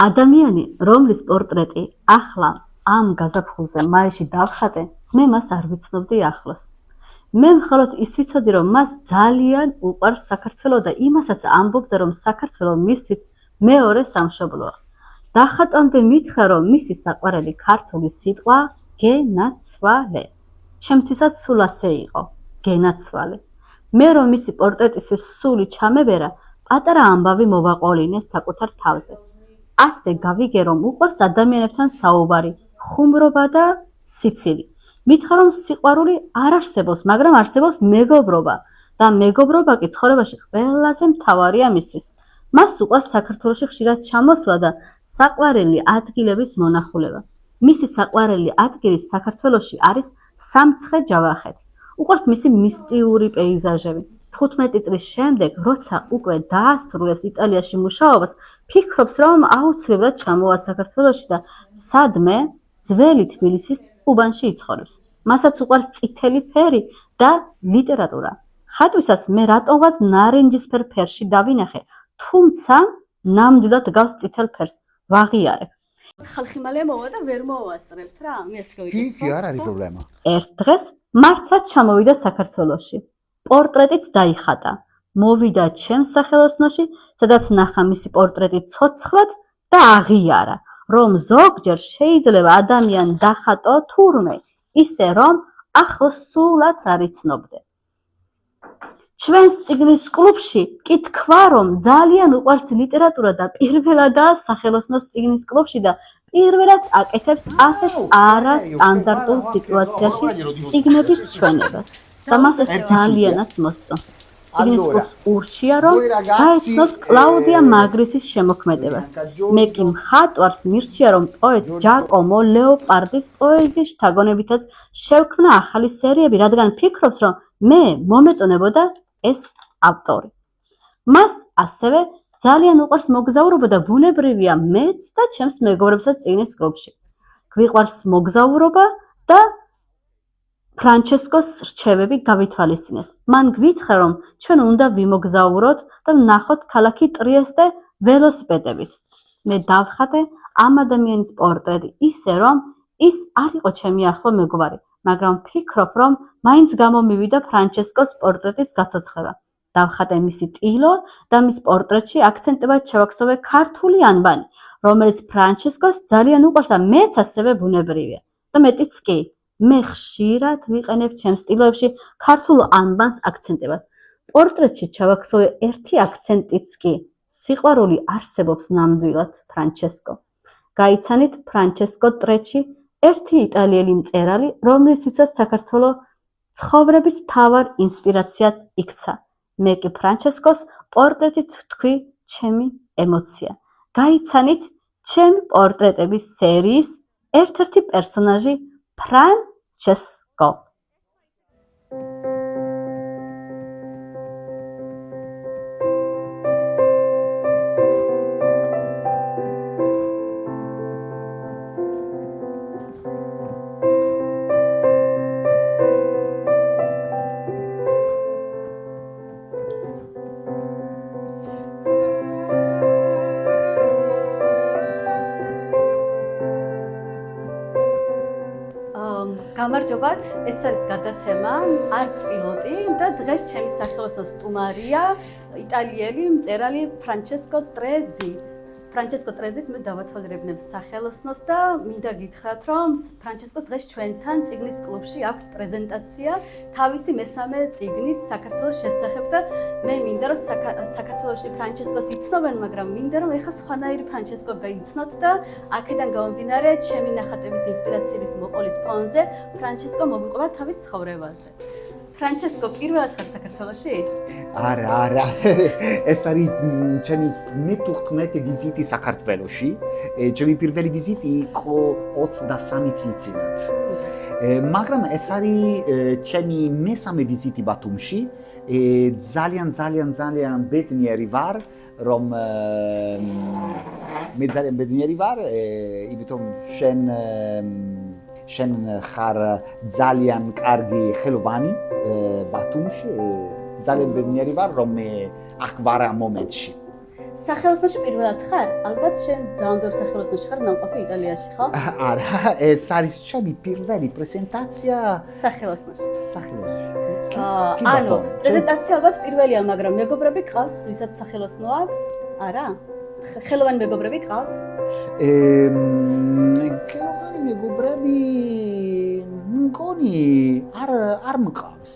ადამიანი, რომლის პორტრეტი ახლა ამ გაზაფხულზე მაისში დავხატე, მე მას არ ვიცნობდი ახლოს. მე მხოლოდ ის ვიცოდი, რომ მას ძალიან უყვარს საქართველო და იმასაც ამბობდა, რომ საქართველო მისთვის მეორე სამშობლოა. დახატვამდე მითხრა, რომ მისი საყვარელი ქართული სიტყვა გენაცვალე. ჩემთვისაც სულ ასე იყო, გენაცვალე. მე რომ მისი პორტრეტისთვის სული ჩამებერა, პატარა ამბავი მოვაყოლინე საკუთარ თავზე. ასე გავიგე, რომ უყვარს ადამიანებთან საუბარი, ხუმრობა და სიცილი. მითხრა, რომ სიყვარული არ არსებობს, მაგრამ არსებობს მეგობრობა და მეგობრობა კი ცხოვრებაში ყველაზე მთავარია მისთვის. მას უყვარს საქართველოში ხშირად ჩამოსვლა და საყვარელი ადგილების მონახულება. მისი საყვარელი ადგილი საქართველოში არის სამცხე-ჯავახეთი. უყვარს მისი მისტიური პეიზაჟები. 15 წლის შემდეგ, როცა უკვე დაასრულებს იტალიაში მუშაობას, ფიქრობს, რომ აუცილებლად ჩამოვა საქართველოში და სადმე ძველი თბილისის უბანში იცხოვრებს. მასაც უყვარს წითელი ფერი და ლიტერატურა. ხატვისას მე რატომღაც ნარინჯისფერ ფერში დავინახე, თუმცა ნამდვილად გავს წითელ ფერს. ვაღიარებ. ხალხი მალე მოვა და ვერ მოვასწრებთ რა, მე ასე გავიგე. კი, არ არის პრობლემა. ერთ დღეს მართლაც ჩამოვიდა საქართველოში. პორტრეტიც დაიხატა. მოვიდა ჩემს სახელოსნოში, სადაც ნახა მისი პორტრეტი ცოცხლად და აღიარა, რომ ზოგჯერ შეიძლება ადამიანი დახატო თურმე, ისე რომ ახლოს სულაც არ იცნობდე. ჩვენს წიგნის კლუბში კი თქვა, რომ ძალიან უყვარს ლიტერატურა და პირველადაა სახელოსნოს წიგნის კლუბში და პირველად აკეთებს ასეთ არასტანდარტულ სიტუაციაში წიგნების ჩვენებას. და მას ეს ძალიანაც მოსწონს. წიგნის კლუბს ურჩია, რომ გაეცნოს კლაუდია მაგრისის შემოქმედებას. მე კი მხატვარს მირჩია, რომ პოეტ ჯაკომო ლეოპარდის პოეზიის შთაგონებითაც შევქმნა ახალი სერიები, რადგან ფიქრობს, რომ მე მომეწონებოდა ეს ავტორი. მას ასევე ძალიან უყვარს მოგზაურობა და ბუნებრივია მეც და ჩემს მეგობრებსაც წიგნის კლუბში. გვიყვარს მოგზაურობა და ფრანჩესკოს რჩევები გავითვალისწინეთ. მან გვითხრა, რომ ჩვენ უნდა ვიმოგზაუროთ და ვნახოთ ქალაქი ტრიესტე ველოსიპედებით. მე დავხატე ამ ადამიანის პორტრეტი ისე, რომ ის არ იყო ჩემი ახლო მეგობარი, მაგრამ ვფიქრობ, რომ მაინც გამომივიდა ფრანჩესკოს პორტრეტის გაცოცხლება. დავხატე მისი ტილო და მის პორტრეტში აქცენტებად შევაქსოვე ქართული ანბანი, რომელიც ფრანჩესკოს ძალიან უყვარს და მეც ასევე ბუნებრივია. და მეტიც კი, მე ხშირად ვიყენებ ჩემს ტილოებში ქართულ ანბანს აქცენტებად. პორტრეტში ჩავაქსოვე ერთი აქცენტიც კი, სიყვარული არსებობს ნამდვილად ფრანჩესკო. გაიცანით ფრანჩესკო ტრეჩი, ერთი იტალიელი მწერალი, რომლისთვისაც საქართველოს ცხოვრების მთავარ ინსპირაციად იქცა. მე კი ფრანჩესკოს პორტრეტით ვთქვი ჩემი ემოცია. გაიცანით ჩემი პორტრეტების სერიის ერთ-ერთი პერსონაჟი ფრანჩესკო. გამარჯობათ, ეს არის გადაცემა არკ პილოტი და დღეს ჩემი სახელოსნო სტუმარია იტალიელი მწერალი ფრანჩესკო ტრეზი. ფრანჩესკო ტრეზის მე დავათვალიერებნებ სახელოსნოს და მინდა გითხრათ, რომ ფრანჩესკოს დღეს ჩვენთან წიგნის კლუბში აქვს პრეზენტაცია თავისი მესამე წიგნის საქართველოს შესახებ და მე მინდა რომ საქართველოში ფრანჩესკოს იცნობენ, მაგრამ მინდა რომ ეხლა სხვანაირი ფრანჩესკო გაიცნოთ და აქედან გამომდინარე ჩემი ნახატების ინსპირაციების მოყოლის ფონზე ფრანჩესკო მოგვიყვება თავის ცხოვრებაზე. ფრანჩესკო, პირველად ხარ საქართველოში? არა. ეს არის ჩემი მე-15 ვიზიტი საქართველოში. ჩემი პირველი ვიზიტი იყო 23 წლის წინათ. მაგრამ ეს არის ჩემი მესამე ვიზიტი ბათუმში. ძალიან ბედნიერი ვარ, რომ მე ძალიან ბედნიერი ვარ, იმიტომ შენ ხარ ძალიან კარგი ხელოვანი ბათუმში. ძალიან ბედნიერი ვარ, რომ მე აქ ვარ ამ მომენტში. სახელოსნოში პირველად ხარ? ალბათ შენ ძალიან ბევრ სახელოსნოში ხარ ნამყოფი იტალიაში, ხო? არა, ეს არის ჩემი პირველი პრეზენტაცია სახელოსნოში. სახელოსნოში. ანუ პრეზენტაცია ალბათ პირველია, მაგრამ მეგობრები ყავს, ვისაც სახელოსნო აქვს? არა? ხელოვანი მეგობრები ყავს? ხელოვანი მეგობრები მგონი არ მყავს.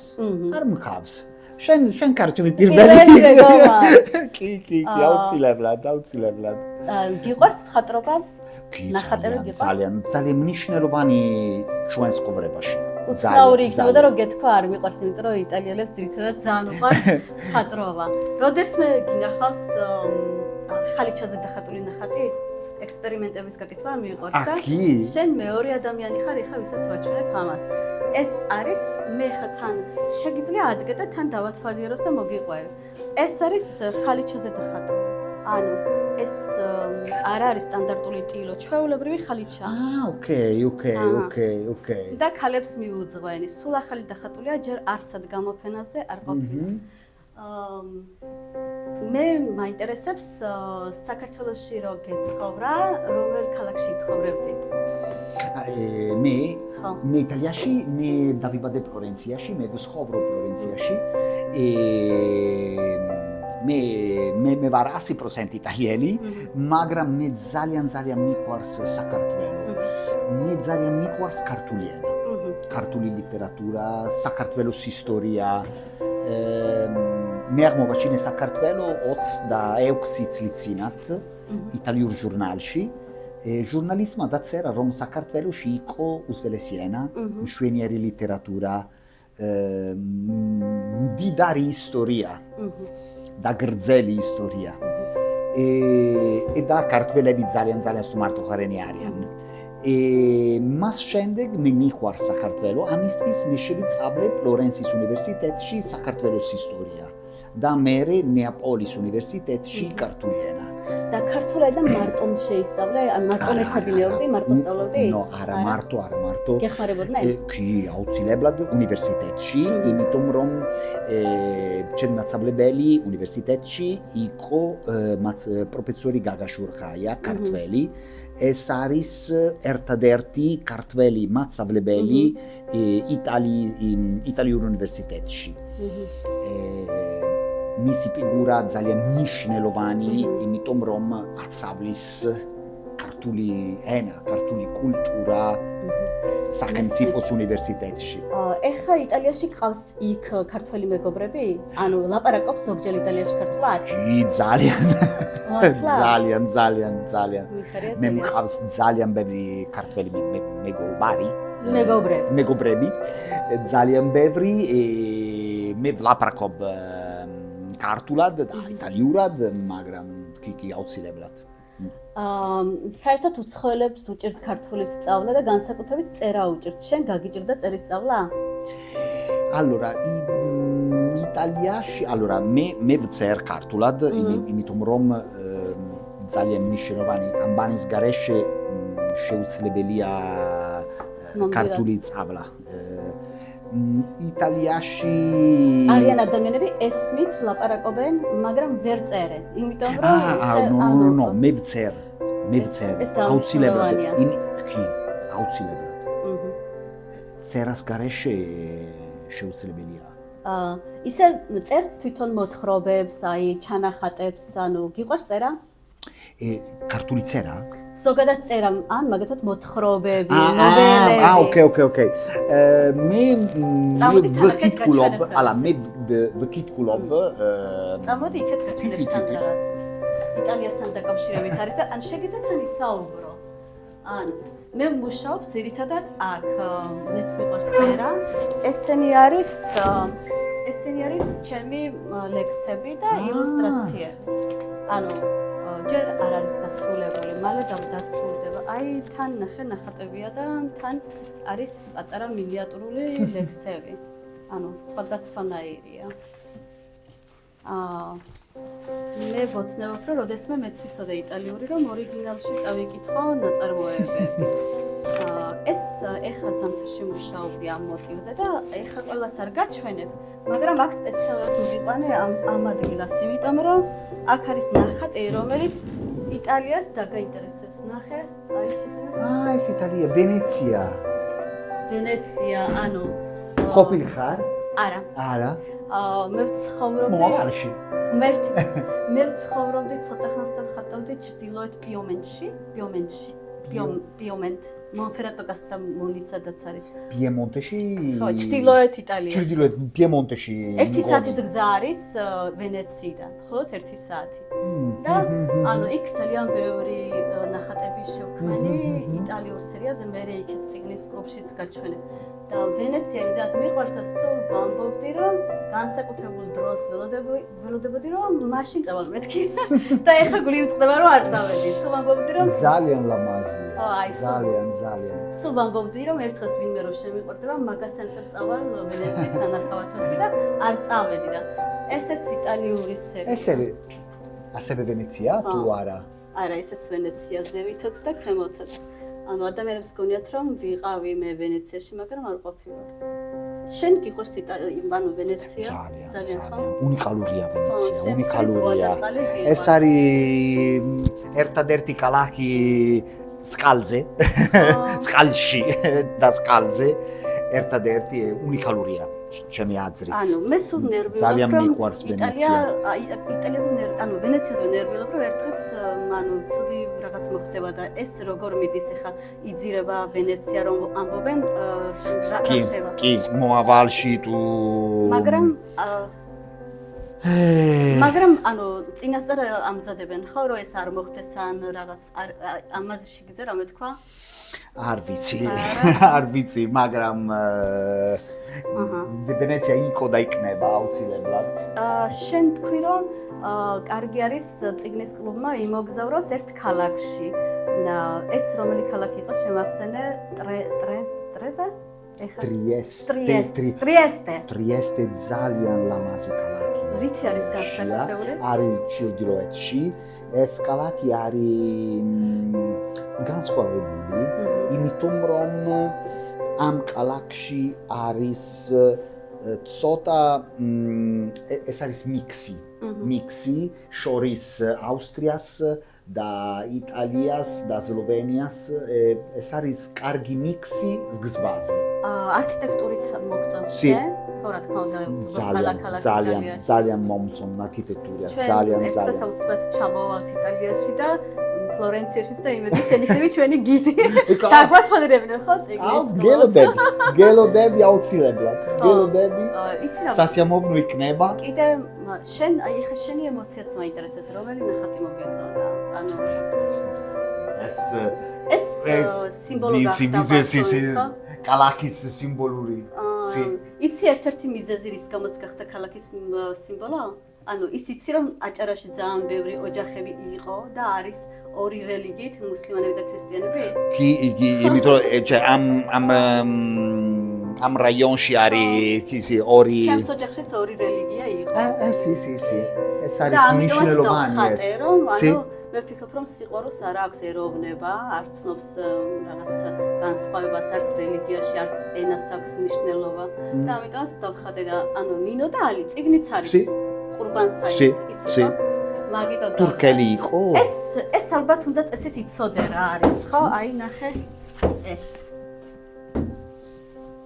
არ მყავს. შენ ქართული პირველი მეგობრა. კი, აუცილებლად. გიყვარს მხატვრობა? კი, ნახატები გიყვარს? ძალიან მნიშვნელოვანი ჩვენს ყოფრებაში. უცნაური იქნებოდა რომ გეთქვა არ მიყვარს, იმიტომ რომ იტალიელებს ძირითადად ძალიან უყვარს მხატვრობა. როდესმე გინახავს ხალიჩაზე დახატული ნახატი? ექსპერიმენტების გაკეთება მიყვარს და შენ მეორე ადამიანი ხარ, ეხლა ვისაც ვაჩვენებ ამას. ეს არის მე ხა თან შეგიძლია ადგე და თან დავათვალიეროთ და მოგიყვარე. ეს არის ხალიჩაზე დახატული. ანუ ეს არ არის სტანდარტული ტილო, ჩვეულებრივი ხალიჩა. ოკეი. და ქალებს მიუძღვენი. სულ ახალი დახატულია, ჯერ არსად გამოფენაზე არ ყოფილა. მე მაინტერესებს საქართველოში რო გეცხოვრა, რომელ ქალაქში ცხოვრობდი? მე იტალიაში, მე დავიბადე ფლორენციაში, მე ვცხოვრობ ფლორენციაში. მე ვარ 100% იტალიელი, მაგრამ მე ძალიან მიყვარს საქართველო. მე ძალიან მიყვარს ქართული ენა. ქართული ლიტერატურა, საქართველოს ისტორია. მე აღმოვაჩინე საქართველო 26 წლის წინათ იტალიურ ჟურნალში. ჟურნალისტმა დაწერა, რომ საქართველოში იყო უძველესი ენა, მშვენიერი ლიტერატურა, მდიდარი ისტორია და გრძელი ისტორია. და ქართველები ძალიან სტუმართოხარენი არიან. მას შემდეგ მე მიყვარს საქართველო, ამისთვის მე შევიწავლე ფლორენციის უნივერსიტეტში საქართველოს ისტორია და მერე ნეაპოლის უნივერსიტეტში ქართული ენა. და ქართული ენა მარტო შეისწავლე? ან მარტო მეცადინეობდი, მარტო სწავლობდი? არა მარტო. გეხმარებოდნენ? კი, აუცილებლად უნივერსიტეტში, იმიტომ რომ ჩემი მასწავლებელი უნივერსიტეტში იყო პროფესორი გაგაშურხაია, ქართველი. ეს არის ერთადერთი ქართველი მასწავლებელი იტალიურ უნივერსიტეტში. მისი ფიგურა ძალიან მნიშვნელოვანი, იმიტომ რომ აცავლის ქართული ენა, ქართული კულტურა სახელმწიფოს უნივერსიტეტში. ეხლა იტალიაში ყავს იქ ქართველი მეგობრები? ანუ ლაპარაკობს ზოგჯერ იტალიაში ქართულად? კი, ძალიან. მე მყავს ძალიან ბევრი ქართველი მეგობრები. ძალიან ბევრი. მე ვლაპარაკობ ქართულად და იტალიურად, მაგრამ კი აუცილებლად. საერთოდ უცხოელებს უჭირთ ქართულის სწავლა და განსაკუთრებით წერა უჭირთ. შენ გაგიჭირდა წერის სწავლა? Allora, იტალიაში, მე ვწერ ქართულად, იმიტომ რომ ძალიან მნიშვნელოვანი ამბანის გარეშე შეუძლებელია ქართული სწავლა. იტალიაში არიან ადამიანები ესმით ლაპარაკობენ, მაგრამ ვერ წერენ, იმიტომ რომ მე ვწერ აუცილებლად. აუცილებლად. წერას გარეშე შეუძლებელია. ისე წერ თვითონ მოთხრობებს, აი ჩანახატებს, ანუ გიყვარს წერა? ქართული წერა? ზოგადად წერა, ან მაგათაც მოთხრობები, ნოველები. ოკეი. მე ვკითხულობ. წამოდი იქეთ გაჩვენებთ თან რაღაცას. იტალიასთან დაკავშირებით არის და ან შეგიძლიათ თან ისაუბრო. ან მე ვმუშაობ ძირითადად აქ, მეც მიყვარს წერა. ესენი არის ჩემი ლექსები და ილუსტრაციები. ანუ ჯერ არ არის დასრულებული, მალე დასრულდება. აი თან ნახე ნახატებია და თან არის პატარა მინიატურული ლექსები. ანუ სხვადასხვანაირია. მე ვოცნებობ, რომ როდესმე მეც ვიცოდე იტალიური, რომ ორიგინალში წავიკითხო ნაწარმოებები. ეს ეხა ზამთარში მუშაობდი ამ მოტივზე და ეხა ყველას არ გაჩვენებ, მაგრამ აქ სპეციალურად მივიყვანე ამ ადგილას, იმიტომ რომ აქ არის ნახატი, რომელიც იტალიას დაგაინტერესებს. ნახე, აი შეხე. ეს იტალია, ვენეცია. ვენეცია, ანუ ყოფილი ხარ? არა. არა. მე ვცხოვრობდი მოვალში. მე ვცხოვრობდი ცოტა ხანს და ვხატავდი ჩრდილოეთ პიემონტში. პიემონტ მონფერატოს და მონისადაც არის. პიემონტში? ხო, ჩრდილოეთ იტალიაში. ჩრდილოეთ პიემონტში. 1 საათის გზა არის ვენეციიდან, მხოლოდ 1 საათი. და ანუ იქ ძალიან ბევრი ნახატები შევქმენი იტალიურ სერიალზე, მე იქეთ ციგნის კლუბშიც გაჩვენე. და ვენეცია იმდენად მიყვარს და სულ ვამბობდი, რომ განსაკუთრებულ დროს ველოდებოდი, რომ მაშინ წავალ მეთქი. და ეხა გული მწყდება, რომ არ წავედი. სულ ვამბობდი, რომ ძალიან ლამაზია. აი, ძალიან. სულ ვამბობდი, რომ ერთხელ ვინმე რომ შემიყვარდება, მაგასთან ერთად წავალ ვენეციის სანახავად მეთქი და არ წავედი და ესეც იტალიური სერია. ესე ასევე ვენეცია თუ არა? არა, ესეც ვენეცია ზევითაც და ქვემოთაც. ანუ ადამიანებს გონიათ რომ ვიყავი მე ვენეციაში, მაგრამ არ ყოფილვარ. შენ გიყვარს ანუ ვენეცია? ძალიან. უნიკალურია ვენეცია, უნიკალურია. ეს არის ერთადერთი ქალაქი სკალზე, სკალში და სკალზე ერთადერთი უნიკალურია. ჩემი აზრით. ანუ მე სულ ნერვიულობ, ძალიან მიყვარს ვენეცია. იტალიაზე ანუ ვენეციაზე ნერვიულობ, რომ ერთხელ ანუ ცუდი რაღაც მოხდება და ეს როგორ მიდის ახლა იძირება ვენეცია რომ ამბობენ რა ხდება. კი, მოავალში თუ მაგრამ ანუ წინასწარ ამზადებენ ხო რომ ეს არ მოხდეს ან რაღაც ამაზე შეგიძლია რამე თქვა? არ ვიცი, მაგრამ ვენეცია იყო და იქნება აუცილებლად. შენ თქვი რომ კარგი არის ციგნის კლუბმა იმოგზავროს ერთ ქალაქში. ეს რომელი ქალაქი იყო შემახსენე? ტრეზე? ტრიესტე ძალიან ლამაზი ქალაქი. რითი არის განსაკუთრებული? არის ჩრდილოეთში. ეს ქალაქი არის განსხვავებული, იმიტომ რომ ამ ქალაქში არის ცოტა ეს არის მიქსი შორის ავსტრიას და იტალიას და სლოვენიას. ეს არის კარგი მიქსი გზაზე. არქიტექტურით მოგწონს, ხო რა თქმა უნდა, ძალიან მომწონს არქიტექტურა, ძალიან. ეს საოცრად ჩამოვალთ იტალიაში და ფლორენციაში და იმედი შენიხები ჩვენი გიდი. დაგვათვალიერებდნენ ხო წიგნის? გელოდები აუცილებლად. გელოდები. სასიამოვნო იქნება. კიდე შენ აი ხა შენი ემოციაც მაინტერესებს, რომელი ნახატი მოგეწონა? ანუ ეს სიმბოლო გახდა ქალაქის სიმბოლური. იცი ერთ-ერთი მიზეზი რის გამოც გახდა ქალაქის სიმბოლო? ანუ ის იცი რომ აჭარაში ძალიან ბევრი ოჯახები იყო და არის ორი რელიგიით, მუსლიმანები და ქრისტიანები? კი, იმიტომ ამ რაიონში არის ისი ორი. ჩემს ოჯახშიც ორი რელიგია იყო. ეს არის მნიშვნელოვანი ეს. მე ვფიქრობ რომ სიყვარულს არ აქვს ეროვნება, არ ცნობს რაღაც განსხვავებას არც რელიგიაში, არც ენას აქვს მნიშვნელობა. და ამიტომაც დავხატე და ანუ ნინო და ალი წიგნიც არის. ყურბან საიდი. მაგიტო თურქელი იყო? ეს ალბათ უნდა წესით იცოდე რა არის, ხო? აი ნახე ეს.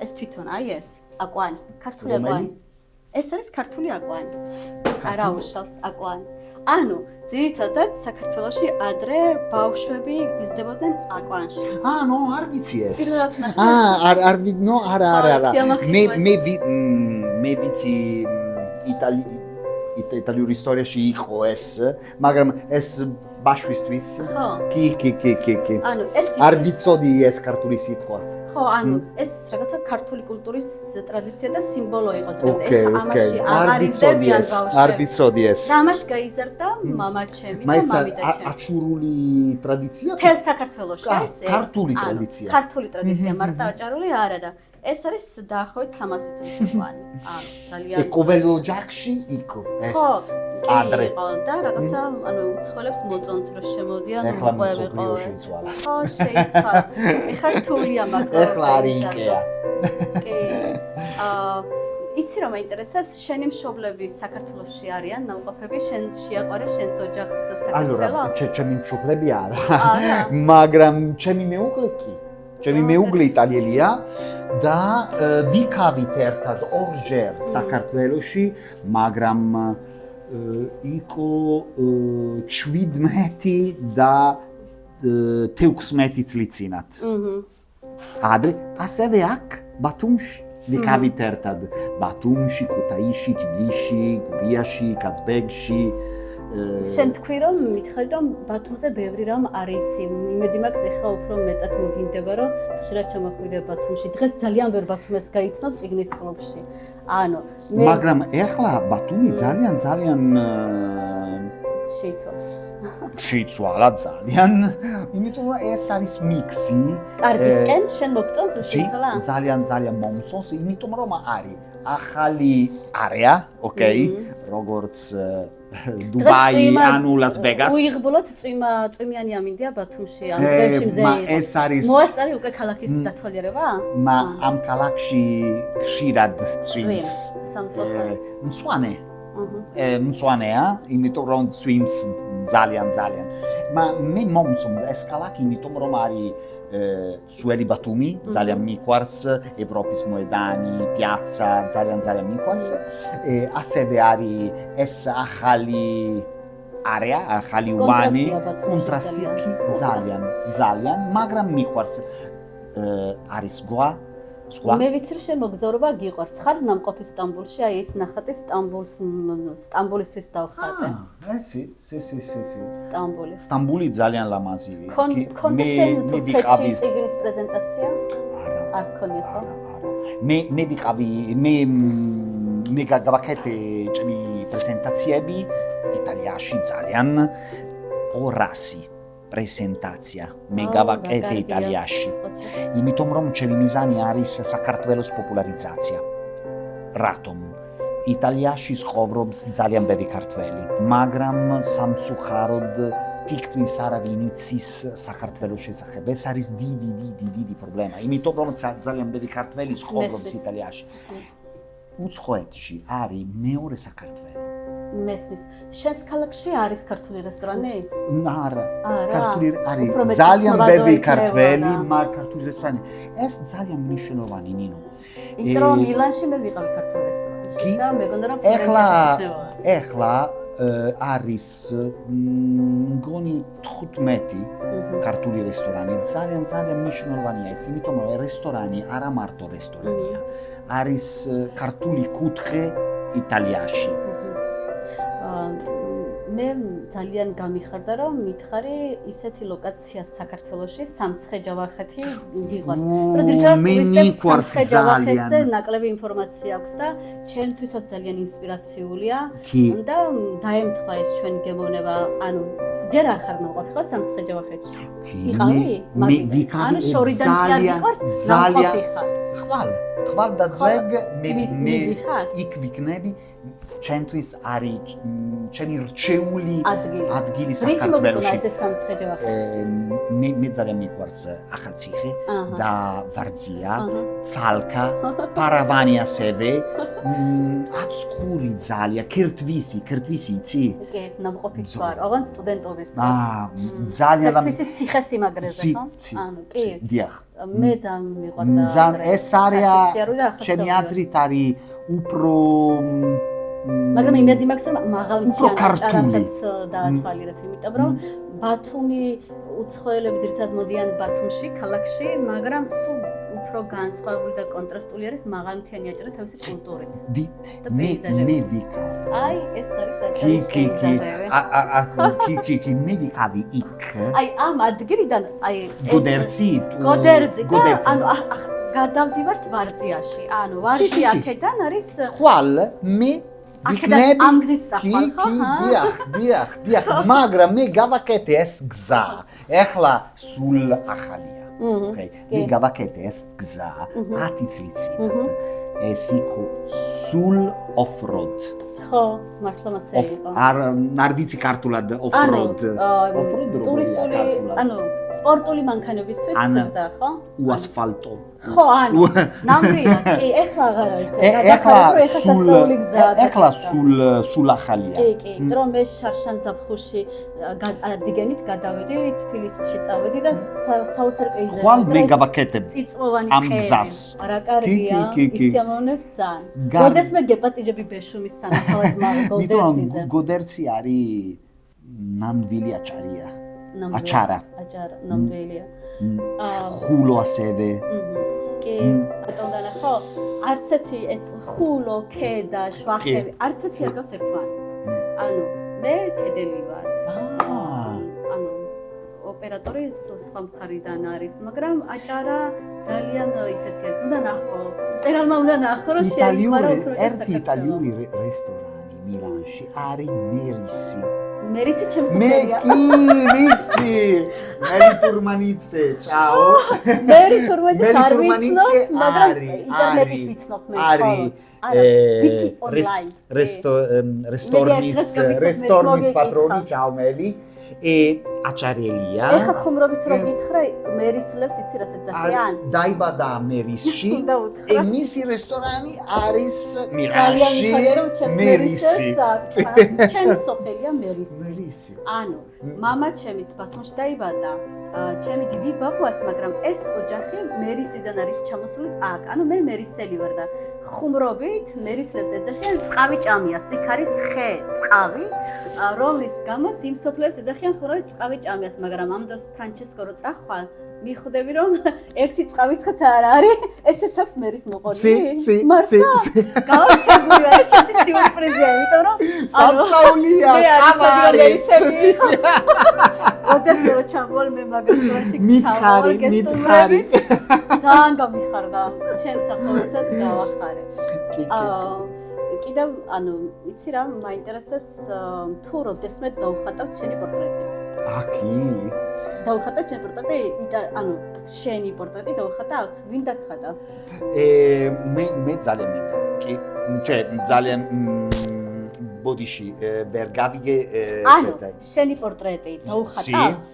ეს თვითონ აი ეს აკვანი, ქართული აკვანი. ეს არის ქართული აკვანი. არა უშავს აკვანი. ანუ ძირითადად საქართველოში ადრე ბავშვები იზრდებოდნენ აკვანში. არ ვიცი ეს. არა. მე ვიცი იტალიური ისტორიაში იყო ეს, მაგრამ ეს ბაშვისთვის. კი. ანუ ეს არ ვიცოდი ეს ქართული სიტყვა. ხო, ანუ ეს რაღაცა ქართული კულტურის ტრადიცია და სიმბოლო იყო დღემდე. ეხლა ამაში აღარ იზრდებიან ბავშვები. არ ვიცოდი ეს. და ამაში გაიზარდა მამაჩემი და მამიდაჩემი. აჭარული ტრადიცია? თელ საქართველოში არის ეს. ქართული ტრადიცია. ქართული ტრადიცია, მარტო აჭარული არა და ეს არის დაახლოებით 300 წლის იყვანი. ანუ ძალიან ყოველ ოჯახში იყო ეს. ხო, ადრე და რაღაცა ანუ უცხოელებს მოწონს მოგწონთ რომ შემოდიან ეხლა მოყვები მსოფლიო შეიცვალა. ხო შეიცვალა ეხლა რთულია მაგრამ ეხლა არის იკეა. კი იცი რომ მაინტერესებს შენი მშობლები საქართველოში არიან ნამყოფები შენ შეაყვარეს შენს ოჯახს საქართველო ჩემი მშობლები არა მაგრამ ჩემი მეუღლე კი ჩემი მეუღლე იტალიელია და ვიქავით ერთად ორჯერ საქართველოში მაგრამ იყო 17 და 16 წლის წინათ ადრე ასევე აქ ბათუმში ვიქავით ერთად ბათუმში, ქუთაისში, თბილისში, გურიაში, კაცბეგში შენ თქვი რომ მითხარი რომ ბათუმზე ბევრი რამ არ იცი იმედი მაქვს ეხლა უფრო მეტად მოგინდება რომ ხშირად ჩამოხვიდე ბათუმში დღეს ძალიან ბევრ ბათუმეს გაიცნობ წიგნის კლუბში ანუ მაგრამ ეხლა ბათუმი ძალიან შეიცვალა ძალიან იმიტომ რომ ეს არის მიქსი კარგისკენ შენ მოგწონს რომ შეიცვალა ძალიან მომწონს იმიტომ რომ არის ახალი არეა ოკეი როგორც დუბაი ანუ ლას ვეგას უიღბლოთ წვიმიანი ამინდია ბათუმში ან დღეებში მზე ეს არის მოასწარი უკვე ქალაქის დათვალიერება ამ ქალაქში ხშირად წვიმს მწვანე მწვანეა იმიტომ რომ წვიმს ძალიან მე მომწონს ეს ქალაქი იმიტომ რომ არის ძველი ბათუმი ძალიან მიყვარს ევროპის მოედანი პიაცა ძალიან მიყვარს ასევე არის ეს ახალი არეა ახალი უბანი კონტრასტია კი ძალიან მაგრამ მიყვარს არის სხვა მე ვიცი რომ შენ მოგზაურობა გიყვარს ხარ ნამყოფი სტამბოლში აი ეს ნახატი სტამბოლისთვის დავხატე სტამბოლი ძალიან ლამაზი მე ვიყავი ციგნის პრეზენტაცია არ ქონია ხო მე ვიყავი მე გავაკეთე ჩემი პრეზენტაციები იტალიაში ძალიან 200 პრეზენტაცია მე გავაკეთე იტალიაში იმიტომ რომ ჩემი მიზანი არის საქართველოს პოპულარიზაცია რატომ იტალიაში ცხოვრობს ძალიან ბევრი ქართველი მაგრამ სამწუხაროდ თითქმის არავინ იცის საქართველოს შესახებ ეს არის დიდი პრობლემა იმიტომ რომ ძალიან ბევრი ქართველი ცხოვრობს იტალიაში უცხოეთში არის მეორე საქართველო მესმის შენს ქალაქში არის ქართული რესტორანი? არა ქართული არის ძალიან ბევრი ქართველი მაგრამ ქართული რესტორანი ეს ძალიან მნიშვნელოვანი ნინო იმიტომ რომ მილანში მე ვიყავი ქართულ რესტორანში და მეგონა რომ ეხლა არის მგონი 15 ქართული რესტორანი ძალიან მნიშვნელოვანია ეს იმიტომ რომ რესტორანი არა მარტო რესტორანია არის ქართული კუთხე იტალიაში მე ძალიან გამიხარდა რომ მითხარი ისეთი ლოკაცია საქართველოში სამცხე-ჯავახეთი გიყვარს. რომ ძირითადად ტურისტებს სამცხე-ჯავახეთზე ნაკლები ინფორმაცია აქვს და ჩემთვისაც ძალიან ინსპირაციულია და დაემთხვა ეს ჩვენ გემოვნება. ანუ ჯერ არ ხარ ნაყოფი ხო სამცხე-ჯავახეთში? ვიყავი? მე ვიყავი. ანუ შორიდან კი არ გიყვარს? ნაყოფი ხარ. ხვალ და ძვეგ მე იქ ვიქნები ჩემთვის არის ჩემი რჩეული ადგილი საქართველოში. ეს სამცხე-ჯავახეთი. მე ძალიან მიყვარს ახალციხე და ვარძია, ცალკა, პარავანი ასევე, აცყური ძალიან, ქერთვისი იცი? კი, ნამყოფი ვარ, ოღონდ სტუდენტობის. ძალიან ქერთვისის ციხესიმაგრეზე ხო? ანუ კი. დიახ. მე ძალიან მიყვარდა. ეს არეა ჩემი აზრით არის უფრო მაგრამ იმედი მაქვს რომ მაღალმთიან ჭარასაც დაათვალიერებ იმიტომ რომ ბათუმი უცხოელები ძირითადად მოდიან ბათუმში ქალაქში მაგრამ სულ უფრო განსხვავებული და კონტრასტული არის მაღალმთიანი აჭარა თავისი კულტურით და პეიზაჟებით მე ვიყავ აი ეს არის აჭარის პეიზაჟები კი მე ვიყავი იქ აი ამ ადგილიდან აი გოდერძი ანუ გადავდივართ ვარძიაში ანუ ვარძი აქედან არის ხვალ მე აქედან ამ გზით სახვალ ხო? დიახ, მაგრამ მე გავაკეთე ეს გზა. ეხლა სულ ახალია. ოკეი. მე გავაკეთე ეს გზა 10 წლის წინ. ეს იყო სულ off-road. ხო, მართლა მასე იყო. არ ვიცი ქართულად off-road. ტურისტული, სპორტული მანქანებისთვის გზა, ხო? უასფალტო. ხო, ნამდვილად, კი, ეხლა აღარ არის. ეხლა სულ ახალია. კი, დრო მე შარშან ზაფხულში დიგენით გადავედი, თბილისში წავედი და საოცარ პეიზაჟი. ხვალ მე გავაკეთებ ამ გზას. რა კარგია, ისიამოვნებ ძალიან. როდესმე გეპატიჟები ბეშუმის სანახავად მაგ გოდერცი არის ნამდვილი აჭარია. აჭარა, ნამდვილია. ხულო ასევე. კი, ბატონო, ხო, არც ერთი ეს ხულო, ქედა, შვახები, არც ერთი არ გავს ერთმანეთს. ანუ მე ქედელი ვარ. ოპერატორი სხვა მხარიდან არის, მაგრამ აჭარა ძალიან ისეთი არის. უნდა ნახო. წერალმა უნდა ნახო, რომ შეიყვარა უფრო ერთი იტალიური რესტორანი მილანში არის მერისი. მერისი ჩემს სუპერია. მე კი ვიცი. მერი თურმანიცე, čau. მერი თურმანიცე არ ვიცნობ, მაგრამ ინტერნეტით ვიცნობ მე. ვიცი ონლაინ. რესტორნის პატრონი, čau მელი. აჭარელია. ეხა ხუმრობით რომ გითხრა, მერისლებს იცი რა ეძახიან? დაიბადა მერისში. მისი რესტორანი არის მილანში. მერისი. ჩემი სოფელია მერისი. ანუ მამა ჩემიც ბათუმში დაიბადა. ჩემი დიდი ბაბუაც, მაგრამ ეს ოჯახი მერისიდან არის ჩამოსული აქ. ანუ მე მერისელი ვარ და ხუმრობით მერისლებს ეძახიან წყავი ჭამიას. იქ არის ხე, წყავი, რომლის გამოც იმ სოფლებს ეძახიან ხურავით წყავი ჭამიას, მაგრამ ამ დროს ფრანჩესკო რო წახვალ, მიხვდები რომ ერთი წყავის ხეც არ არის, ესეც აქვს მერის მოყოლი. მართლა? გავაცებული არა, ჩემთვის სიურპრიზია, იმიტომ რომ სამსაულია, კამარის. ოდეს რო ჩამოვალ მე მაგასტრაში მითხარი. ძალიან გამიხარდა, ჩემს სახელოსაც გავახარე. კიდევ, იცი რა, მაინტერესებს თუ როდესმე დავხატავთ შენი პორტრეტი. აკი? დავხატავთ შენი პორტრეტი, შენი პორტრეტი დავხატავთ? ვინ დაგხატა? მე ძალიან მინდა. კი, ძალიან ბოდიში ვერ გავიგე შენი პორტრეტი დავხატავთ?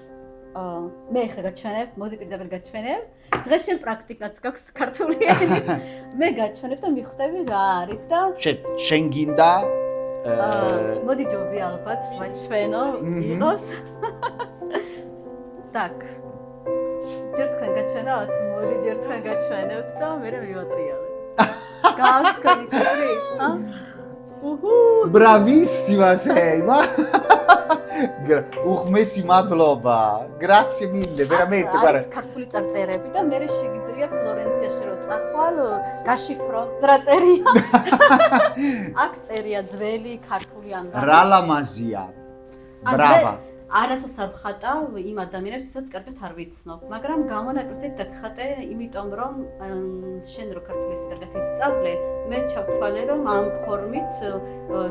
მე ხა გაჩვენებ, მოდი პირდაპირ გაჩვენებ. დღეს შენ პრაქტიკაც გაქვს ქართული ენის. მე გაჩვენებ და მიხვდები რა არის და შენ გინდა მოდი ჯობია ალბათ მაჩვენო იყოს. так. ჯერ თქვენ გაჩვენავთ, მოდი ჯერ თქვენ გაჩვენებთ და მე მივატრიალებ. გავს თქვენი საზრი? Bravissima sei, ma უხმესი მადლობა. Grazie mille, veramente, guarda. არის ქართული წარწერები და მე შეგიძლია ფლორენციაში რო წახვალ, გაშიფრო რა წერია. აქ წერია ძველი ქართული ანგარიში. რა ლამაზია. Brava. არასოს არ ვხატავ იმ ადამიანებს, ვისაც კარგად არ ვიცნობ, მაგრამ გამონაკლისით დაგხატე, იმიტომ რომ შენ რო ქართულის კარგად ისწავლე, მე ჩავთვალე რომ ამ ფორმით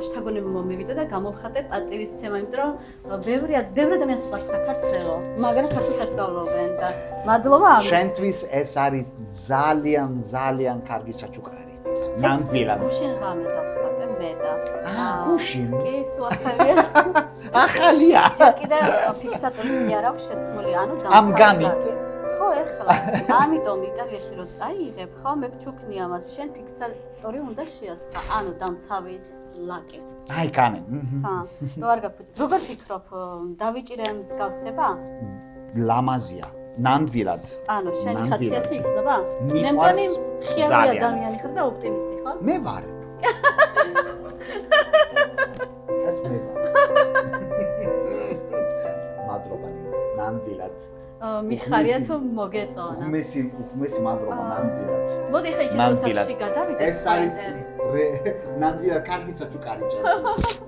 შთაგონება მომივიდა და გამოვხატე პატივისცემა, იმიტომ რომ ბევრი ადამიანს უყვარს საქართველო, მაგრამ ქართულს არ სწავლობენ და მადლობა ამის. შენთვის ეს არის ძალიან კარგი საჩუქარი. ნამდვილად. გუშინ ღამე დავხატე მე და გუშინ? კი, სულ ახალია. ახალია. კიდე ფიქსატორიც არ აქვს შესმული, ანუ ამ გამით. ხო, ეხლა. ამიტომ იტალიაში რო წაიღებ, ხო, მე ვჩუქნია მას, შენ ფიქსატორი უნდა შეასხა, ანუ დამცავი ლაკი. აი, კანე. ხა, როგორ ფიქრობ, დავიჭირე მსგავსება? ლამაზია. ნამდვილად. ანუ შენი ხასიათი იქნება? მე მგონი ხიავი ადამიანი ხარ და ოპტიმისტი ხარ? მე ვარ. ეს მე ვარ. მადლობა ნინო, ნამდვილად. მიხარია თუ მოგეწონა. უხმესი მადლობა ნამდვილად. მოდი ხა იქ ოთახში გადავიდეთ. ეს არის ნამდვილად კარგი საჩუქარი ჩემთვის.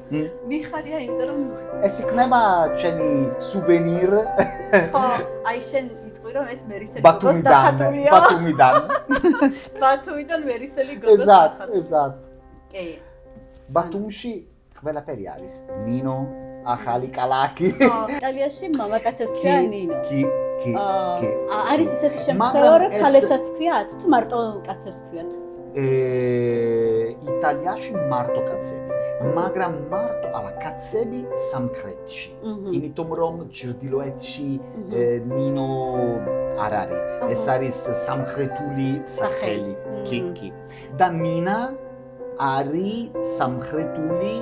მიხარია, იმიტომ რომ ეს იქნება ჩემი სუვენირ. ხო, აი შენ იტყვი რომ ეს მერისელი გოგოს დახატულია. ბათუმიდან მერისელი გოგოს დახატულია. ესად. კი. ბათუმში ყველაფერი არის. ნინო, ახალი კალაკი. ხო, იტალიაში მამაკაცებს ქვია ნინო. კი. არის ისეთი შემთხვევა, რომ ქალებსაც ქვიათ თუ მარტო კაცებს ქვიათ? იტალიაში მარტო კაცები. მაგრამ მარტო ala კაცები სამხრეთში. იმიტომ რომ ჩრდილოეთში ნინო არ არის. ეს არის სამხრეთული სახელი, კი. და ნინა არის სამხრეთული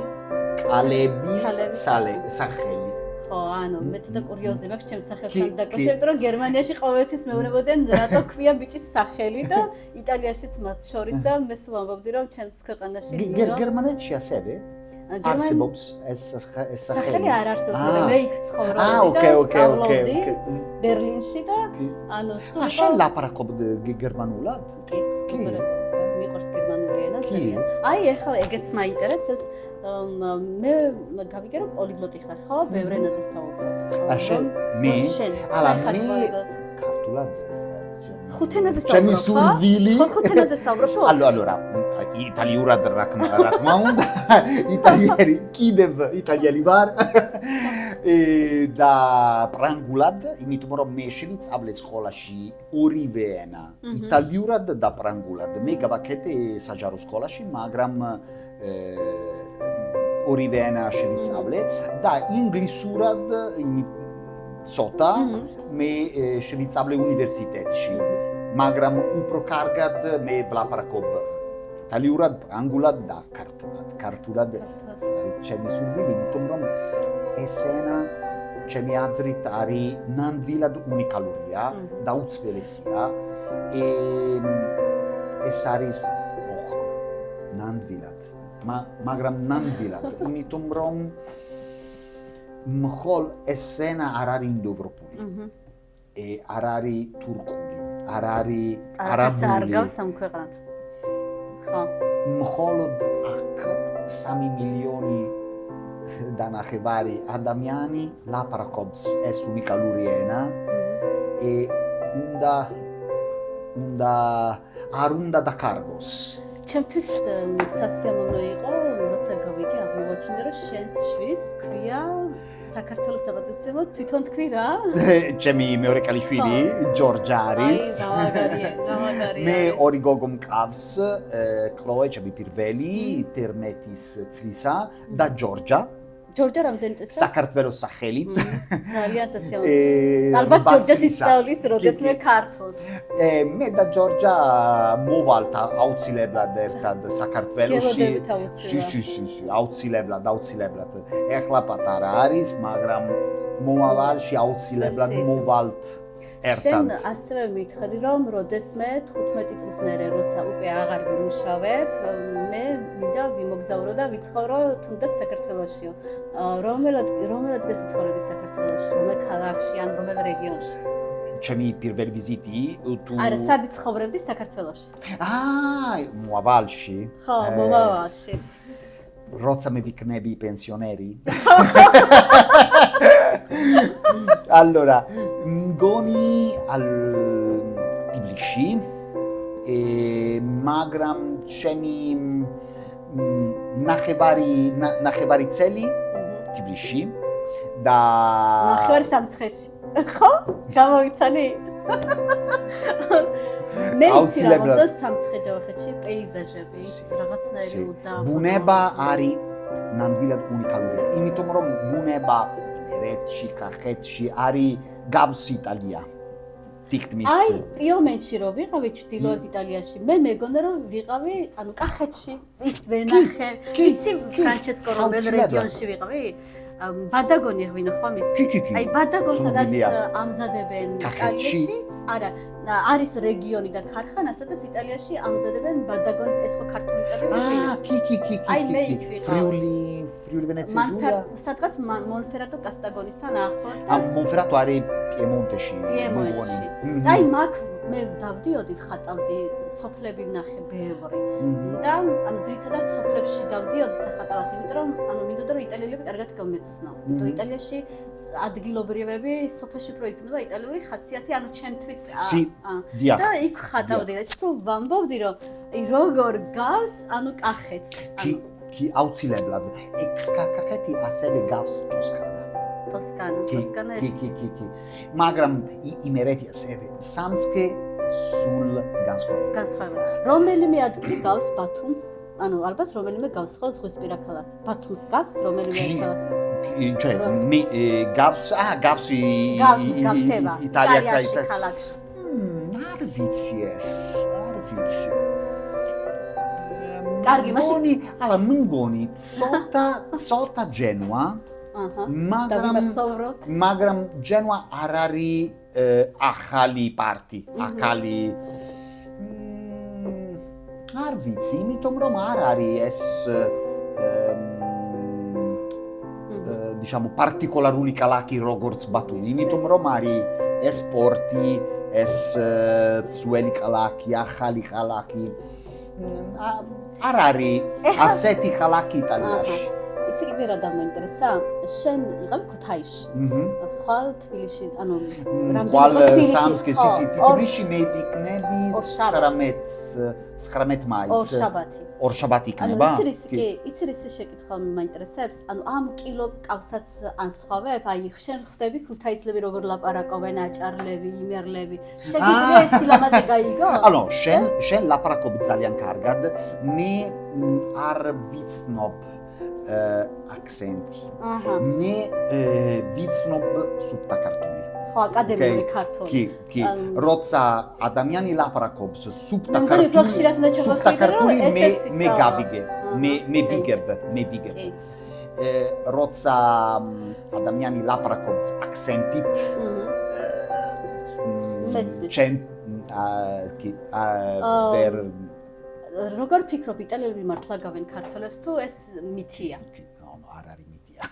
კალები სახელი. ხო, ანუ მე ცოტა კურიოზი მაქვს ჩემს სახელთან დაკავშირებით, რომ გერმანიაში ყოველთვის მეუბნებოდნენ რატო ქვია ბიჭის სახელი და იტალიაშიც მათ შორის და მე სულ ამბობდი რომ ჩემს ქვეყანაში გერმანიაში ასევე არსებობს ეს სახელი არ არსებობს, მე იქ ცხოვრობდი და სწავლობდი ბერლინში და ანუ სულ შენ ლაპარაკობდი გერმანულად? კი. მიყვარს გერმანული ენა ძალიან. აი ეხლა ეგეც მაინტერესებს მე გავიგე რომ პოლიგლოტი ხარ ხო? ბევრ ენაზე საუბრობ. შენ მე ქართულად ხუთ ენაზე საუბრობ. ჩემი სურვილი ხუთ ენაზე საუბრობ ხო? ალო იტალიურად რა თქმა უნდა იტალიერი კიდევ იტალიელი ვარ და პრანგულად იმიტომ რომ მე შევიწავლე სკოლაში ორივე ენა იტალიურად და პრანგულად მე გავაკეთე საჯარო სკოლაში მაგრამ ორივე ენა შევიწავლე და ინგლისურად ცოტა მე შევიწავლე უნივერსიტეტში მაგრამ უფრო კარგად მე ვლაპარაკობ იტალიურად, პრანგულად და ქართულად არის ჩემი სურვილი, იმიტომ რომ ეს ენა ჩემი აზრით არის ნამდვილად უნიკალურია და უცვლელია. ეს არის ოხრა, ნამდვილად, მაგრამ ნამდვილად, იმიტომ რომ მხოლ ეს ენა არ არის ინდოევროპული, არ არის თურქული, არ არის არაბული. არ გავს ამ ქვეყნად. მხოლოდ აქ 3 მილიონი დანახევარი ადამიანი ლაპარაკობს ეს უნიკალური ენა არ უნდა დაკარგოს. ჩემთვის სასიამოვნო იყო, როცა გავიგე აღმოაჩინე, რომ შენს შვილს ქვია საქართველოს საპატრიოტიზმო თვითონ თქვი რა? ჩემი მეორე კალიშვილი ჯორჯა არის. გამაგარია. მე ორი გოგო მყავს, კლოე ჩემი პირველი 11 წლისა და ჯორჯა. ჯორჯა რამდენი წელია? საქართველოს სახელით. ძალიან სასიამოვნო. ალბათ ჯორჯას ისწავლის, როდეს მე ქართულს. მე და ჯორჯა მოვალთ აუცილებლად ერთად საქართველოში. აუცილებლად. ეხლა პატარა არის, მაგრამ მომავალში აუცილებლად მოვალთ ერთად. შენ ასევე მითხრი, რომ როდესმე 15 წლის მერე, როცა უკვე აღარ ვიმუშავებ, მე მინდა ვიმოგზავრო და ვიცხოვრო თუნდაც საქართველოშიო. რომელად გეცხოვრები საქართველოში, რომელ ქალაქში ან რომელ რეგიონში? ჩემი პირველი ვიზიტი თუ არა, სად ცხოვრობდი საქართველოში? მომავალში. ხო, მომავალში. როცა მე ვიქნები პენსიონერი. Allora, მგონი თბილისში მაგრამ ჩემი ნახევარი წელი თბილისში და ნახევარი სამცხეში. ხო? გამოვიცანი? მე ვიცი რა მოწონს სამცხე-ჯავახეთში პეიზაჟები, ის რაღაცნაირი უდაბნო. ბუნება არის ნამდვილად უნიკალურია, იმიტომ რომ ბუნება იმერეთში, კახეთში არის გავს იტალია. თითქმის. აი, პიომენში რო ვიყავი ჩრდილოეთ იტალიაში, მე მეგონა რომ ვიყავი, ანუ კახეთში, ის ვენახე. იცი ფრანჩესკო რომელ რეგიონში ვიყავი? ბადაგონი ღვინო ხომ იცი? აი, ბადაგონს სადაც ამზადებენ იტალიაში. არა, არის რეგიონი და ქარხანა, სადაც იტალიაში ამზადებენ ბადაგონის ეს ხო ქართული იტალიელი? კი. აი, მე იქ ვიყავი. ფრიული ვენეცია. სადღაც მონფერატო კასტაგონის ახლოს და მონფერატო არის პიემონტეში. და აი, მაგ მე დავდიოდი, ხატავდი, სოფლები ვნახე ბევრი. და ანუ ძირითადად სოფლებში დავდიოდი სახატავად, იმიტომ რომ ანუ მინდოდა რომ იტალიელები კარგად გამეცნო. იმიტომ იტალიაში ადგილობრივები სოფელში პროიქცნება იტალიური ხასიათი, ანუ ჩემთვის და იქ ხატავდი. სულ ვამბობდი რომ როგორ გავს, ანუ კახეთს. კი, აუცილებლად. კახეთი ასევე გავს ტოსკანა. ტოსკანა ეს. კი. მაგრამ იმერეთი ასევე სამცხე სულ განსხვავება. რომელიმე ადგილი გავს ბათუმს ანუ ალბათ რომელიმე გავს ხო ზღვისპირა ქალაქი. ბათუმს გავს რომელიმე ქალაქი. გავს იტალიაში ქალაქში. არ ვიცი ეს, არ ვიცი. კარგი, მაშინ მგონი ცოტა ჯენვა. მაგრამ ჯენვა არ არის ახალი პარტი, ახალი არ ვიცი, იმიტომ რომ არ არის ეს diciamo particolarული ქალაქი როგორც ბათუმი, იმიტომ რომ არის ეს სპორტი, ეს ძველი ქალაქი, ახალი ქალაქი. არ არის ასეთი ქალაქი იტალიაში. იცი კიდე რა დამაინტერესა? შენ იყავი ქუთაისში. ხვალ თბილისში, ანუ რამდენი თბილისში მე ვიქნები 19 მაისს. ორშაბათი იქნება? იცი ისი შეკითხვა მაინტერესებს? ანუ ამ კილო კავსაც ანსხავებ? აი შენ ხვდები ქუთაისლები როგორ ლაპარაკობენ, აჭარლები, იმერლები. შეგიძლია ეს სილამაზე გაიგო? ანუ შენ ლაპარაკობ ძალიან კარგად. მე არ ვიცნობ აქცენტი. მე ვიცნობ სუფთა ქართული. ხო, აკადემიური ქართული. კი. როცა ადამიანი ლაპარაკობს სუფთა ქართული, მე გავიგებ. მე ვიგებ. როცა ადამიანი ლაპარაკობს აქცენტით, შენ ვერ როგორ ფიქრობ, იტალიელები მართლა გავენ ქართველებს თუ ეს მითია? არ არის მითია.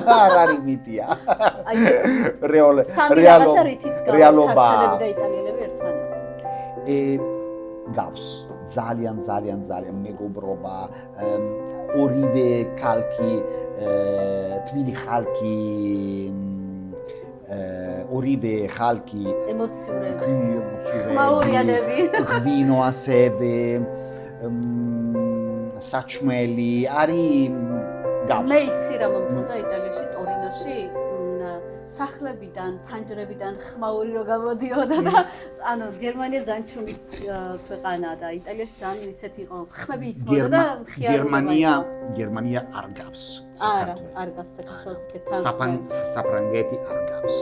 არ არის მითია. აი რეალობა. ქართველები და იტალიელები ერთმანეთს. გავს ძალიან მეგობრობა, ორივე ხალხი, თბილი ხალხი, ორივე ხალხი ემოციურები, ხმაურიანები, ღვინო ასევე საჭმელი არის გავს. მე იცი რა მომწონდა იტალიაში ტორინოში სახლებიდან, ფანჯრებიდან ხმაური რო გამოდიოდა და ანუ გერმანია ძალიან ჩუმი ქვეყანაა და იტალიაში ძალიან ისეთი იყო ხმები ისმოდა და გერმანია არ გავს. არ გავს საქართველოს კეთან. საფრანგეთი არ გავს.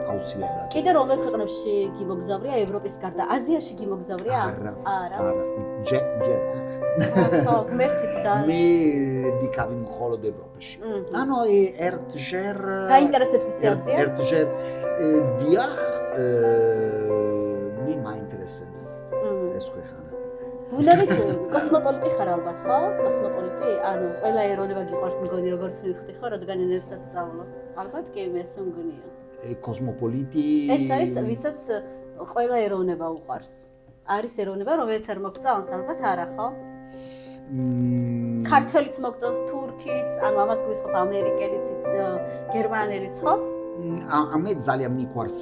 აუცილებლად. კიდე რომელ ქვეყნებში გიმოგზავრია ევროპის გარდა? აზიაში გიმოგზავრია? არა. ჯერ ხო, მერტი ძალიან. მე ვიკავი მხოლოდ ევროპაში. ანუ ერთჯერ გაინტერესებს ისე აზია? ერთჯერ დიახ, მე მაინტერესებს ეს ქვეყანა. ბუნებით კოსმოპოლიტი ხარ ალბათ, ხო? კოსმოპოლიტი? ანუ ყველა ეროვნება გიყვარს მგონი როგორც მივხვდი ხო, რადგან ენებსაც სწავლობ. ალბათ კი მე ესე მგონია. კოსმოპოლიტი ეს არის ვისაც ყველა ეროვნება უყვარს. არის ეროვნება, რომელიც არ მოგწონს, ალბათ არა, ხო? ქართველიც მოგწონს, თურქიც, ანუ ამას გულისხმობ ამერიკელიც, გერმანელიც, ხო? მე ძალიან მიყვარს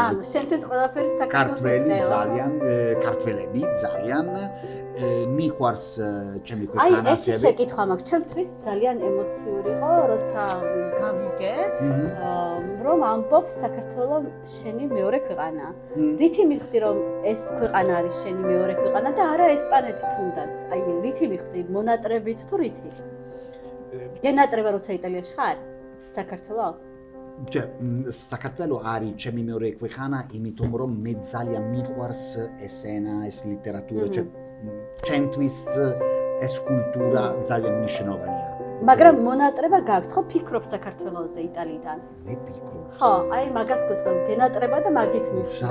ანუ შენთვის ყველაფერი ქართველები ძალიან მიყვარს ჩემი ქვეყანა აი ეს შეკითხვა მაქვს ჩემთვის ძალიან ემოციური იყო როცა გავიგე რომ ამბობს საქართველოს შენი მეორე ქვეყანაა რითი მივხვდი რომ ეს ქვეყანა არის შენი მეორე ქვეყანა და არა ესპანეთი თუნდაც აი რითი მივხვდი მონატრებით თუ რითი გენატრება როცა იტალიაში ხარ საქართველოს საქართველოს არის ჩემი მეორე ქვეყანა, იმიტომ რომ მე ძალიან მიყვარს ეს ენა, ეს ლიტერატურა, ჩემთვის ეს კულტურა ძალიან მნიშვნელოვანია. მაგრამ მონატრება გაქვს, ხო ფიქრობ საქართველოსზე იტალიიდან? მე ვფიქრობ. ხო, აი მაგას გქოსო, გენატრება და მაგით მივხვდი.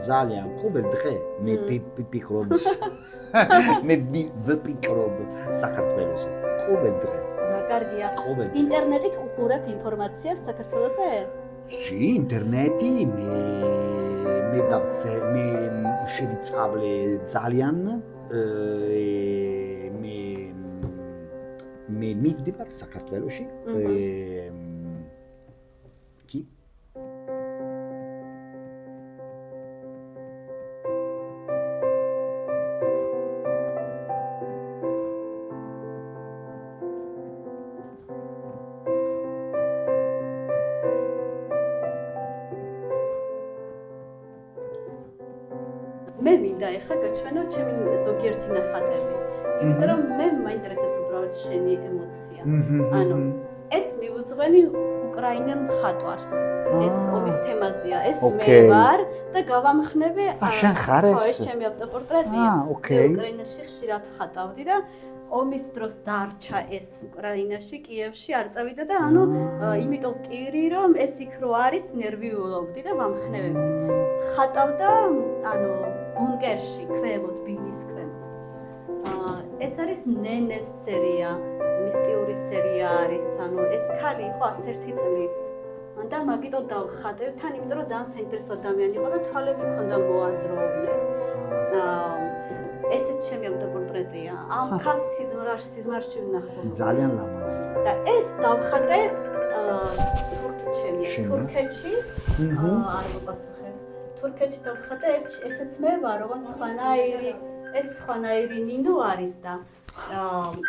ძალიან, ყოველ დღე მე ვფიქრობ. მე ვფიქრობ საქართველოსზე, ყოველ დღე. კარგია. ინტერნეტით უყურებ ინფორმაციას საქართველოსზე? ში, ინტერნეტი მე შევიწავლე ძალიან მე მივდივარ საქართველოში. კი მე მინდა ეხლა გაჩვენო ჩემი ზოგიერთი ნახატები. იმიტომ რომ მე მაინტერესებს უბრალოდ შენი ემოცია. ანუ ეს მიუძღვენი უკრაინელ მხატვარს. ეს ომის თემაზეა. ეს მე ვარ და გავამხნები. შენ ხარ ეს? ხო, ეს ჩემი ავტოპორტრეტია. უკრაინაში ხშირად ხატავდი და ომის დროს დარჩა ეს უკრაინაში, კიევში არ წავიდა და ანუ იმიტომ ვტირი რომ ეს იქ რო არის, ნერვიულობდი და ვამხნევებდი. ხატავდა ანუ ბუნკერში, ქვემოთ, ბინის ქვემოთ. ეს არის ნენეს სერია, მისტიური სერია არის, ანუ ეს ქალი იყო 11 წლის. და მაგიტო დავხატე, თან იმიტომ რომ ძალიან საინტერესო ადამიანი იყო და თვალები ჰქონდა მოაზროვნე. ესეც ჩემი ავტოპორტრეტია. ამ ქალს სიზმარში ვნახავ. ძალიან ლამაზია. და ეს დავხატე თურქეთში. არ მოპასუხე. თურქეთში დავხატე, ესეც მე ვარ, როგორც ეს სხვანაირი ნინო არის და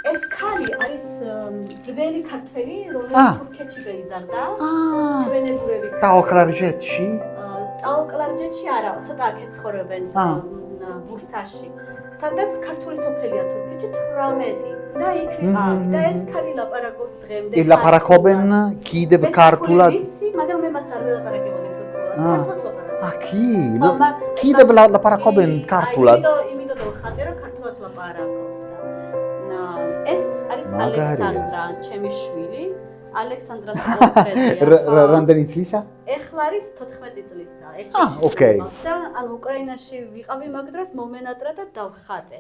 ეს ქალი არის ძველი ქართველი, რომელიც თურქეთში გაიზარდა. ჩვენებურები. ტაოკლარჯეთში? ტაოკლარჯეთში არა, ცოტა აქ ეცხოვრობენ ბურსაში. სადაც ქართული სოფელია თურქეთში 18 და იქ ვიყავი და ეს ქალი ლაპარაკობს დღემდე. ლაპარაკობენ კიდევ ქართულად? ვიცი, მაგრამ მე მას არ ველაპარაკებოდი თურქულად. ქართულად ლაპარაკობ. კიდევ ლაპარაკობენ ქართულად? იმიტომ რომ ხატე რომ ქართულად ლაპარაკობს და ეს არის ალექსანდრა, ჩემი შვილი. ალექსანდრას პორტრეტია. რამდენი წლისა? ეხლა არის 14 წლისა. ოკეი. და ანუ უკრაინაში ვიყავი მაგ დროს მომენატრა და დავხატე.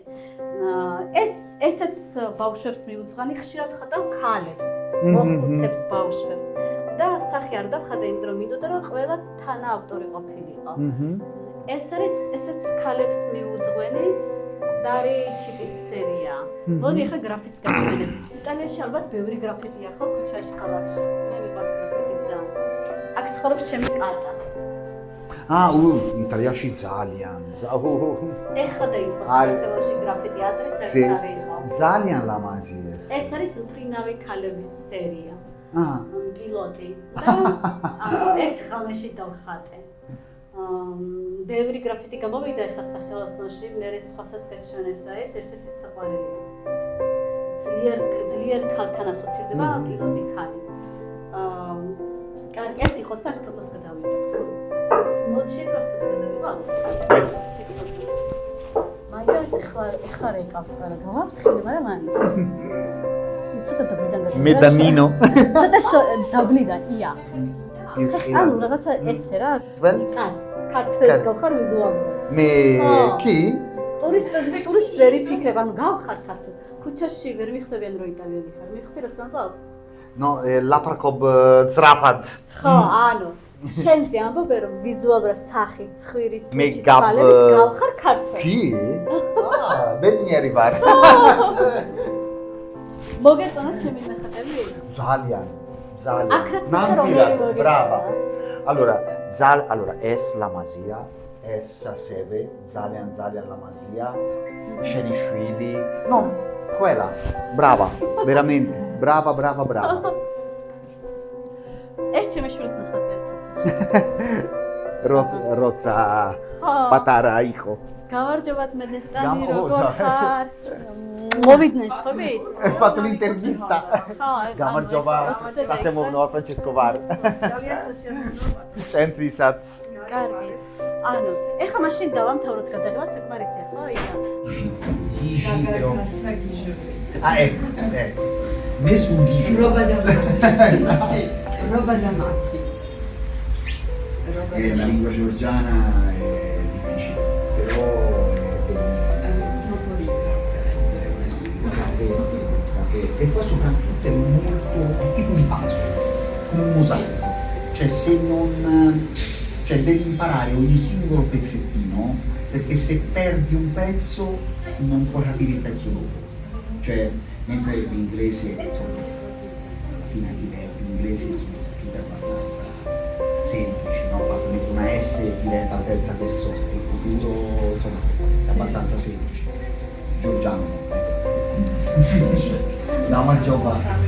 ესეც ბავშვებს მიუძღვანი, ხშირად ხატავ ქალებს, მოხუცებს ბავშვებს. და სახე არ დავხატე, იმიტომ რომ მინდოდა რომ ყველა თანაავტორი ყოფილიყო. ეს არის ესეც ქალებს მიუძღვენი დარი ჩიპის სერია. მოდი ახლა გრაფიტს გაჩვენებ. იტალიაში ალბათ ბევრი გრაფიტია ხო ქუჩაში, ქალაქში. მე მიყვარს გრაფიტი ძალიან. აქ ცხოვრობს ჩემი კატა. იტალიაში ძალიან. ეხლა დაიწყო საქართველოში გრაფიტი ადრესები იყო. ძალიან ლამაზია ეს. ეს არის მფრინავი ქალების სერია. პილოტი. ერთ ღამეში დავხატე. ბევრი გრაფიტი გამოვიდა ახლა სახელოსნოში, მე სხვასაც გაჩვენებ და ეს ერთ-ერთი საყვარელია. ძლიერ ქალთან ასოცირდება პილოტი ქალი. კარგი, ეს იყოს და ფოტოს გადავიღებთ. მოდი შეიძლება ფოტო გადავიღოთ? მაინც ეხლა რეკავს ყველა გავაფრთხილე, მაგრამ მაინც. ცოტა დაბლიდან გადავიღე. მე და ნინო. ცოტა დაბლიდან, ია. ანუ რაღაცა ესე რა, ქართველს გავხარ ვიზუალურად. მე კი? ტურისტს ვერ იფიქრებ, ანუ გავხარ ქართველ. ქუჩაში ვერ მიხვდებიან რომ იტალიელი ხარ. მიხვდი რა სამბავ? ლაპარაკობ ძრაფად. ხო, ანუ შენზე ამბობენ რომ ვიზუალურად სახით, ცხვირით, თვალებით გავხარ ქართველ. კი? ბედნიერი ვარ. მოგეწონა ჩემი ნახატები? ძალიან. აქაც რომელი ბრავა. Allora, es ლამაზია, es ასევე ძალიან ლამაზია. შენი შვილი. No, ყველა. Brava, veramente. Brava. ეს ჩემი შვილის ნახატია. როცა პატარა იყო. გამარჯობათ მედესტანი, როგორ ხარ? მოვიდნენ ხობით? ფატული ინტერვისტა. გამარჯობა, სასემოვნო ფრანჩესკო ვარ. ჩემთვისაც. კარგი. ანუ, ეხლა მაშინ დავამთავროთ გადაღება საკმარისია, ხო? Nessun dice. Roba da matti. La lingua georgiana è difficile, però è bellissima. È troppo ricca per essere una lingua. Caffè. E poi soprattutto è tipo un puzzle, come un mosaico. Cioè devi imparare ogni singolo pezzettino, perché se perdi un pezzo non puoi capire il pezzo dopo. Cioè, mentre l'inglese, insomma, alla fine anche i verbi inglesi sono tutti abbastanza semplici, no? Basta mettere una S e diventa la terza persona. Il futuro, insomma, è abbastanza semplice. Giorgiano, no, ma Giova.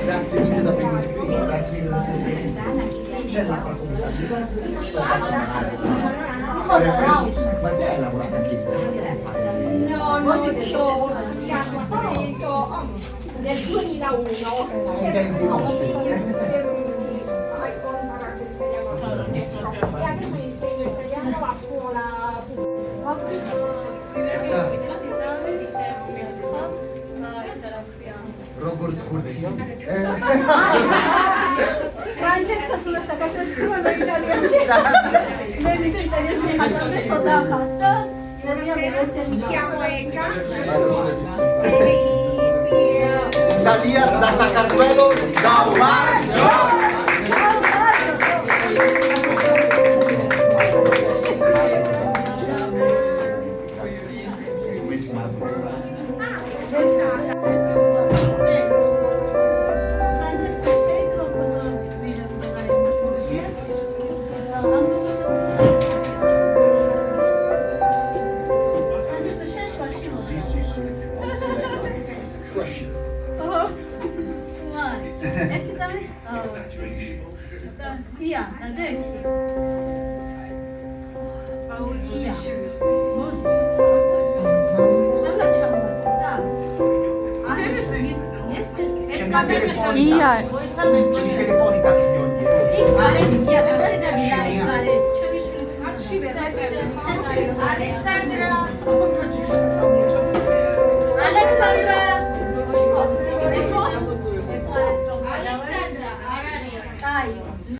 Grazie mille da avermi iscritto, grazie mille da seguire. C'è l'acqua come ma te hai lavorato anche in No, io ho scritto nel 2001. ai tempi nostri. E adesso insegno italiano a scuola Robert Scorzini. Francesca sulla sakatves scrivono in italiano. Nel italiano mi ha da pasta. mi chiamo Eka. Italias da Sakartvelos, da Omar. Telefonica signori. Alexandra.